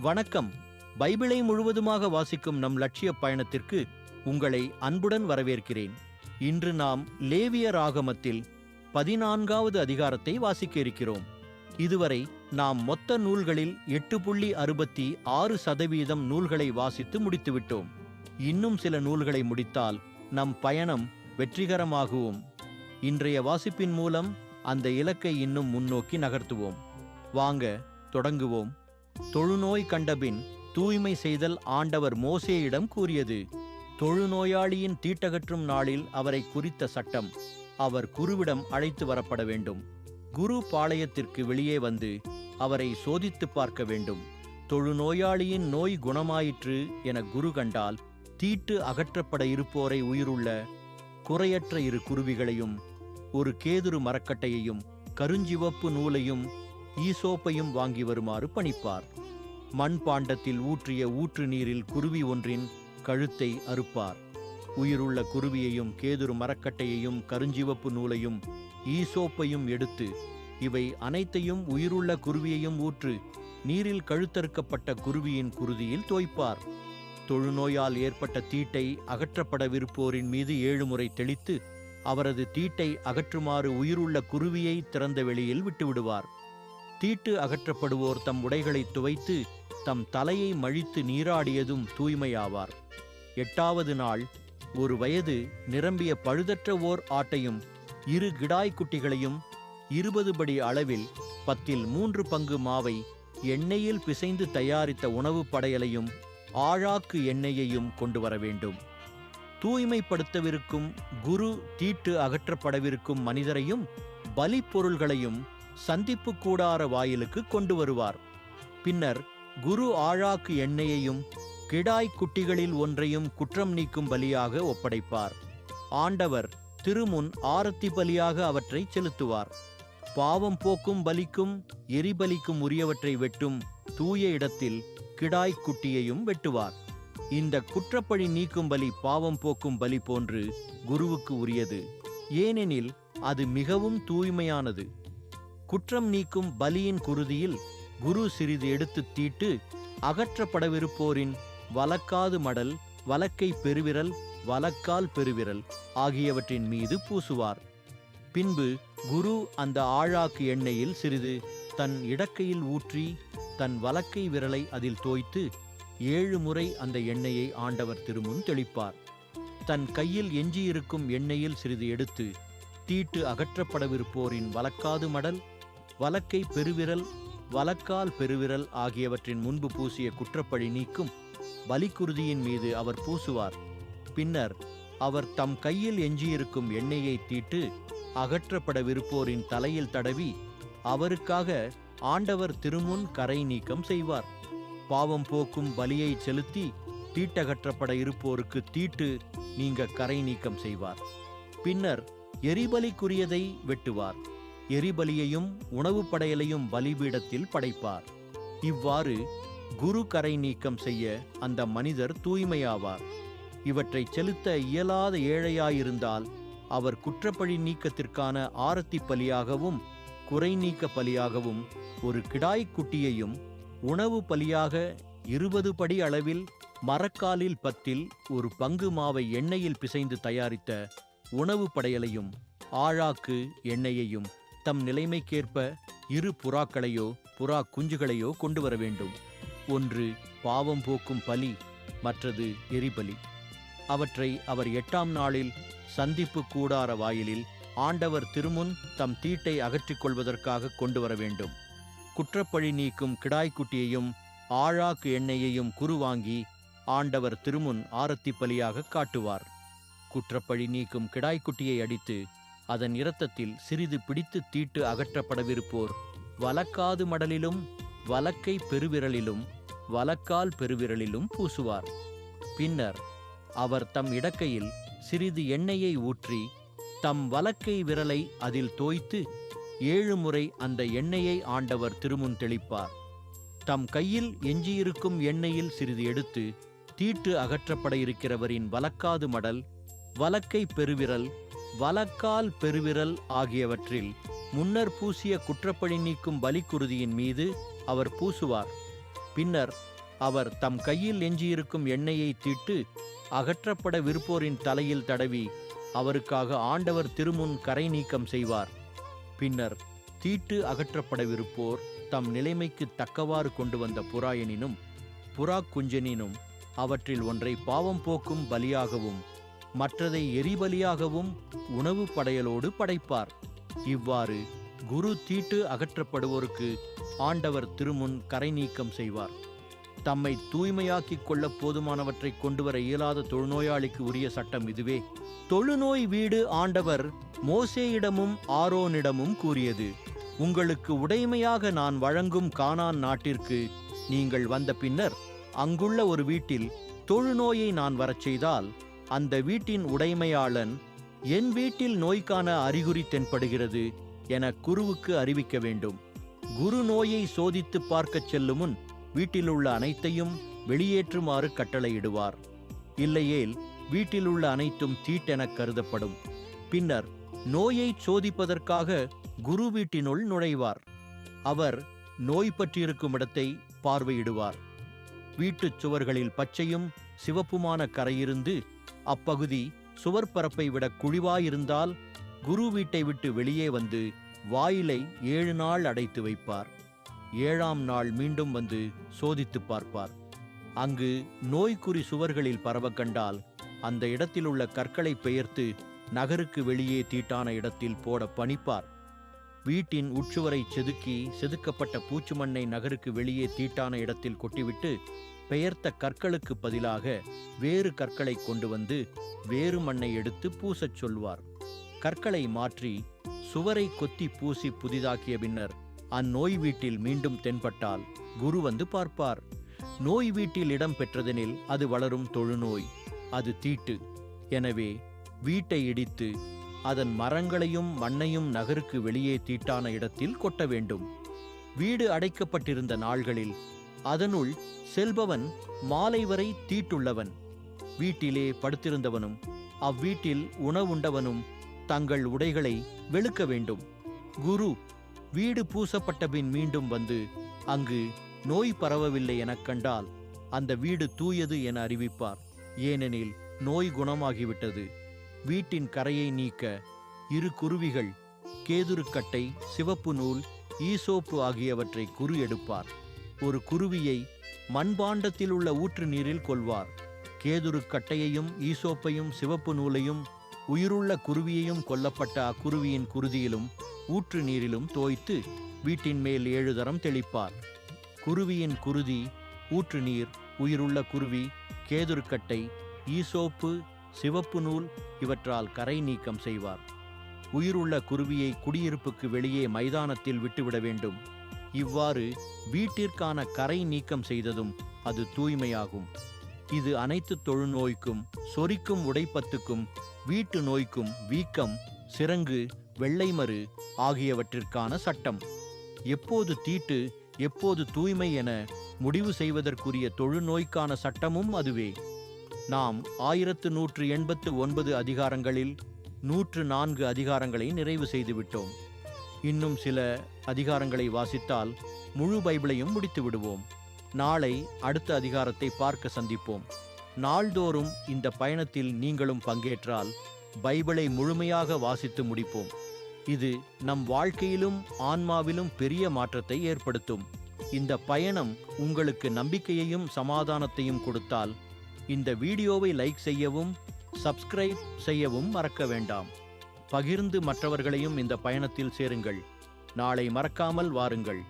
வணக்கம். பைபிளை முழுவதுமாக வாசிக்கும் நம் லட்சிய பயணத்திற்கு உங்களை அன்புடன் வரவேற்கிறேன். இன்று நாம் லேவியராகமத்தில் 14வது அதிகாரத்தை வாசிக்க இருக்கிறோம். இதுவரை நாம் மொத்த நூல்களில் 8.66% நூல்களை வாசித்து முடித்துவிட்டோம். இன்னும் சில நூல்களை முடித்தால் நம் பயணம் வெற்றிகரமாகுவோம். இன்றைய வாசிப்பின் மூலம் அந்த இலக்கை இன்னும் முன்னோக்கி நகர்த்துவோம். வாங்க தொடங்குவோம். தொழுநோய் கண்டபின் தூய்மை செய்தல் ஆண்டவர் மோசேயிடம் கூறியது. தொழுநோயாளியின் தீட்டகற்றும் நாளில் அவரை குறித்த சட்டம். அவர் குருவிடம் அழைத்து வரப்பட வேண்டும். குரு பாளையத்திற்கு வெளியே வந்து அவரை சோதித்து பார்க்க வேண்டும். தொழுநோயாளியின் நோய் குணமாயிற்று என குரு கண்டால், தீட்டு அகற்றப்பட இருப்போரை உயிருள்ள குறையற்ற 2 குருவிகளையும், ஒரு கேதுரு மரக்கட்டையையும், கருஞ்சிவப்பு நூலையும், ஈசோப்பையும் வாங்கி வருமாறு பணிப்பார். மண்பாண்டத்தில் ஊற்றிய ஊற்று நீரில் குருவி ஒன்றின் கழுத்தை அறுப்பார். உயிருள்ள குருவியையும், கேதுரு மரக்கட்டையையும், கருஞ்சிவப்பு நூலையும், ஈசோப்பையும் எடுத்து இவை அனைத்தையும் உயிருள்ள குருவியையும் ஊற்று நீரில் கழுத்தறுக்கப்பட்ட குருவியின் குருதியில் தோய்ப்பார். தொழுநோயால் ஏற்பட்ட தீட்டை அகற்றப்படவிருப்போரின் மீது 7 முறை தெளித்து அவரது தீட்டை அகற்றுமாறு உயிருள்ள குருவியை திறந்த வெளியில் விட்டுவிடுவார். தீட்டு அகற்றப்படுவோர் தம் உடைகளை துவைத்து தம் தலையை மழித்து நீராடியதும் தூய்மையாவார். 8வது நாள் 1 வயது நிரம்பிய பழுதற்ற ஓர் ஆட்டையும் 2 கிடாய்க்குட்டிகளையும் 20 படி அளவில் 10 பங்கு மாவை எண்ணெயில் பிசைந்து தயாரித்த உணவு படையலையும் ஆழாக்கு எண்ணெயையும் கொண்டு வர வேண்டும். தூய்மைப்படுத்தவிருக்கும் குரு தீட்டு அகற்றப்படவிருக்கும் மனிதரையும் பலி பொருள்களையும் சந்திப்பு கூடார வாயிலுக்கு கொண்டு வருவார். பின்னர் குரு ஆழாக்கு எண்ணெயையும் கிடாய் குட்டிகளில் ஒன்றையும் குற்றம் நீக்கும் பலியாக ஒப்படைப்பார். ஆண்டவர் திருமுன் ஆரத்தி பலியாக அவற்றை செலுத்துவார். பாவம் போக்கும் பலிக்கும் எரிபலிக்கும் உரியவற்றை வெட்டும் தூய இடத்தில் கிடாய் குட்டியையும் வெட்டுவார். இந்த குற்றப்பழி நீக்கும் பலி பாவம் போக்கும் பலி போன்று குருவுக்கு உரியது, ஏனெனில் அது மிகவும் தூய்மையானது. குற்றம் நீக்கும் பலியின் குருதியில் குரு சிறிது எடுத்து தீட்டு அகற்றப்படவிருப்போரின் வலக்காது மடல், வலக்கை பெருவிரல், வலக்கால் பெருவிரல் ஆகியவற்றின் மீது பூசுவார். பின்பு குரு அந்த ஆழாக்கு எண்ணெயில் சிறிது தன் இடக்கையில் ஊற்றி தன் வலக்கை விரலை அதில் தோய்த்து 7 முறை அந்த எண்ணெயை ஆண்டவர் திருமுன் தெளிப்பார். தன் கையில் எஞ்சியிருக்கும் எண்ணெயில் சிறிது எடுத்து தீட்டு அகற்றப்படவிருப்போரின் வலக்காது மடல், வலக்கை பெருவிரல், வலக்கால் பெருவிரல் ஆகியவற்றின் முன்பு பூசிய குற்றப்பழி நீக்கும் பலிக்குருதியின் மீது அவர் பூசுவார். பின்னர் அவர் தம் கையில் எஞ்சியிருக்கும் எண்ணெயை தீட்டு அகற்றப்படவிருப்போரின் தலையில் தடவி அவருக்காக ஆண்டவர் திருமுன் கரை நீக்கம் செய்வார். பாவம் போக்கும் பலியை செலுத்தி தீட்டகற்றப்பட இருப்போருக்கு தீட்டு நீங்க கரை நீக்கம் செய்வார். பின்னர் எரிபலிக்குரியதை வெட்டுவார். எரிபலியையும் உணவு படையலையும் பலிபீடத்தில் படைப்பார். இவ்வாறு குரு கரை நீக்கம் செய்ய அந்த மனிதர் தூய்மையாவார். இவற்றை செலுத்த இயலாத ஏழையாயிருந்தால் அவர் குற்றப்பழி நீக்கத்திற்கான ஆரத்தி பலியாகவும் குறை நீக்க பலியாகவும் ஒரு கிடாய்க்குட்டியையும், உணவு பலியாக 20 படி அளவில் மரக்காலில் 10 1 பங்கு மாவை எண்ணெயில் பிசைந்து தயாரித்த உணவு படையலையும் ஆழாக்கு எண்ணெயையும் தம் நிலைமைக்கேற்ப 2 புறாக்களையோ புறா குஞ்சுகளையோ கொண்டு வர வேண்டும். ஒன்று பாவம் போக்கும் பலி, மற்றது எரிபலி. அவற்றை அவர் 8ஆம் நாளில் சந்திப்பு கூடார வாயிலில் ஆண்டவர் திருமுன் தம் தீட்டை அகற்றிக் கொள்வதற்காக கொண்டு வர வேண்டும். குற்றப்பழி நீக்கும் கிடாய்க்குட்டியையும் ஆழாக்கு எண்ணெயையும் குரு வாங்கி ஆண்டவர் திருமுன் ஆரத்தி பலியாக காட்டுவார். குற்றப்பழி நீக்கும் கிடாய்க்குட்டியை அடித்து அதன் இரத்தத்தில் சிறிது பிடித்து தீட்டு அகற்றப்படவிருப்போர் வலக்காது மடலிலும், வலக்கை பெருவிரலிலும், வலக்கால் பெருவிரலிலும் பூசுவார். பின்னர் அவர் தம் இடக்கையில் சிறிது எண்ணெயை ஊற்றி தம் வலக்கை விரலை அதில் தோய்த்து 7 முறை அந்த எண்ணெயை ஆண்டவர் திருமுன் தெளிப்பார். தம் கையில் எஞ்சியிருக்கும் எண்ணெயில் சிறிது எடுத்து தீட்டு அகற்றப்பட இருக்கிறவரின் வலக்காது மடல், வலக்கை பெருவிரல், வலக்கால் பெருவிரல் ஆகியவற்றில் முன்னர் பூசிய குற்றப்பழி நீக்கும் பலிக்குருதியின் மீது அவர் பூசுவார். பின்னர் அவர் தம் கையில் எஞ்சியிருக்கும் எண்ணெயை தீட்டு அகற்றப்படவிருப்போரின் தலையில் தடவி அவருக்காக ஆண்டவர் திருமுன் கரை நீக்கம் செய்வார். பின்னர் தீட்டு அகற்றப்படவிருப்போர் தம் நிலைமைக்கு தக்கவாறு கொண்டு வந்த புறா எனினும் புறா குஞ்செனினும் அவற்றில் ஒன்றை பாவம் போக்கும் பலியாகவும் மற்றதை எரிபலியாகவும் உணவு படையலோடு படைப்பார். இவ்வாறு குரு தீட்டு அகற்றப்படுவோருக்கு ஆண்டவர் திருமுன் கரை நீக்கம் செய்வார். தம்மை தூய்மையாக்கிக் கொள்ள போதுமானவற்றை கொண்டுவர இயலாத தொழுநோயாளிக்கு உரிய சட்டம் இதுவே. தொழுநோய் வீடு ஆண்டவர் மோசேயிடமும் ஆரோனிடமும் கூறியது: உங்களுக்கு உடைமையாக நான் வழங்கும் கானான் நாட்டிற்கு நீங்கள் வந்த பின்னர் அங்குள்ள ஒரு வீட்டில் தொழுநோயை நான் வரச் செய்தால் அந்த வீட்டின் உடைமையாளன் என் வீட்டில் நோய்க்கான அறிகுறி தென்படுகிறது என குருவுக்கு அறிவிக்க வேண்டும். குரு நோயை சோதித்து பார்க்கச் செல்லும் முன் வீட்டிலுள்ள அனைத்தையும் வெளியேற்றுமாறு கட்டளையிடுவார். இல்லையேல் வீட்டிலுள்ள அனைத்தும் தீட்டெனக் கருதப்படும். பின்னர் நோயை சோதிப்பதற்காக குரு வீட்டினுள் நுழைவார். அவர் நோய் பற்றியிருக்கும் இடத்தை பார்வையிடுவார். வீட்டுச் சுவர்களில் பச்சையும் சிவப்புமான கரையிருந்து அப்பகுதி சுவர்பரப்பை விட குழிவாயிருந்தால் குரு வீட்டை விட்டு வெளியே வந்து வாயிலை 7 நாள் அடைத்து வைப்பார். 7ஆம் நாள் மீண்டும் வந்து சோதித்து பார்ப்பார். அங்கு நோய்க்குறி சுவர்களில் பரவ கண்டால் அந்த இடத்திலுள்ள கற்களை பெயர்த்து நகருக்கு வெளியே தீட்டான இடத்தில் போட பணிப்பார். வீட்டின் உட்சுவரை செதுக்கப்பட்ட பூச்சுமண்ணை நகருக்கு வெளியே தீட்டான இடத்தில் கொட்டிவிட்டு பெயர்த்த கற்களுக்கு பதிலாக வேறு கற்களை கொண்டு வந்து வேறு மண்ணை எடுத்து பூசச் சொல்வார். கற்களை மாற்றி சுவரை கொத்தி பூசி புதிதாக்கிய பின்னர் அந்நோய் வீட்டில் மீண்டும் தென்பட்டால் குரு வந்து பார்ப்பார். நோய் வீட்டில் இடம் பெற்றதெனில் அது வளரும் தொழுநோய், அது தீட்டு. எனவே வீட்டை இடித்து அதன் மரங்களையும் மண்ணையும் நகருக்கு வெளியே தீட்டான இடத்தில் கொட்ட வேண்டும். வீடு அடைக்கப்பட்டிருந்த நாள்களில் அதனுள் செல்பவன் மாலை வரை தீட்டுள்ளவன். வீட்டிலே படுத்திருந்தவனும் அவ்வீட்டில் உணவுண்டவனும் தங்கள் உடைகளை வெளுக்க வேண்டும். குரு வீடு பூசப்பட்ட பின் மீண்டும் வந்து அங்கு நோய் பரவவில்லை எனக் கண்டால் அந்த வீடு தூயது என அறிவிப்பார். ஏனெனில் நோய் குணமாகிவிட்டது. வீட்டின் கரையை நீக்க 2 குருவிகள், கேதுருக்கட்டை, சிவப்பு நூல், ஈசோப்பு ஆகியவற்றை குரு எடுப்பார். ஒரு குருவியை மண்பாண்டத்தில் உள்ள ஊற்று நீரில் கொல்வார். கேதுருக்கட்டையையும் ஈசோப்பையும் சிவப்பு நூலையும் உயிருள்ள குருவியையும் கொல்லப்பட்ட அக்குருவியின் குருதியிலும் ஊற்று நீரிலும் தோய்த்து வீட்டின் மேல் 7 தரம் தெளிப்பார். குருவியின் குருதி, ஊற்று நீர், உயிருள்ள குருவி, கேதுருக்கட்டை, ஈசோப்பு, சிவப்பு நூல் இவற்றால் கரை நீக்கம் செய்வார். உயிருள்ள குருவியை குடியிருப்புக்கு வெளியே மைதானத்தில் விட்டுவிட வேண்டும். இவ்வாறு வீட்டிற்கான கரை நீக்கம் செய்ததும் அது தூய்மையாகும். இது அனைத்து தொழுநோய்க்கும், சொறிக்கும் உடைப்பத்துக்கும், வீட்டு நோய்க்கும், வீக்கம், சிரங்கு, வெள்ளைமரு ஆகியவற்றிற்கான சட்டம். எப்போது தீட்டு, எப்போது தூய்மை என முடிவு செய்வதற்குரிய தொழுநோய்க்கான சட்டமும் அதுவே. நாம் 1189 அதிகாரங்களில் 104 அதிகாரங்களை நிறைவு செய்துவிட்டோம். இன்னும் சில அதிகாரங்களை வாசித்தால் முழு பைபிளையும் முடித்து விடுவோம். நாளை அடுத்த அதிகாரத்தை பார்க்க சந்திப்போம். நாள்தோறும் இந்த பயணத்தில் நீங்களும் பங்கேற்றால் பைபிளை முழுமையாக வாசித்து முடிப்போம். இது நம் வாழ்க்கையிலும் ஆன்மாவிலும் பெரிய மாற்றத்தை ஏற்படுத்தும். இந்த பயணம் உங்களுக்கு நம்பிக்கையையும் சமாதானத்தையும் கொடுத்தால் இந்த வீடியோவை லைக் செய்யவும் சப்ஸ்கிரைப் செய்யவும் மறக்க வேண்டாம். பகிர்ந்து மற்றவர்களையும் இந்த பயணத்தில் சேருங்கள். நாளை மறக்காமல் வாருங்கள்.